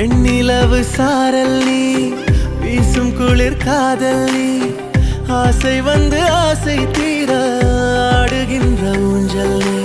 வெண்ணிலவு சாரல் நீ வீசும் குளிர் காதல் நீ ஆசை வந்து ஆசை தீர ஆடுகின்ற ஊஞ்சல் நீ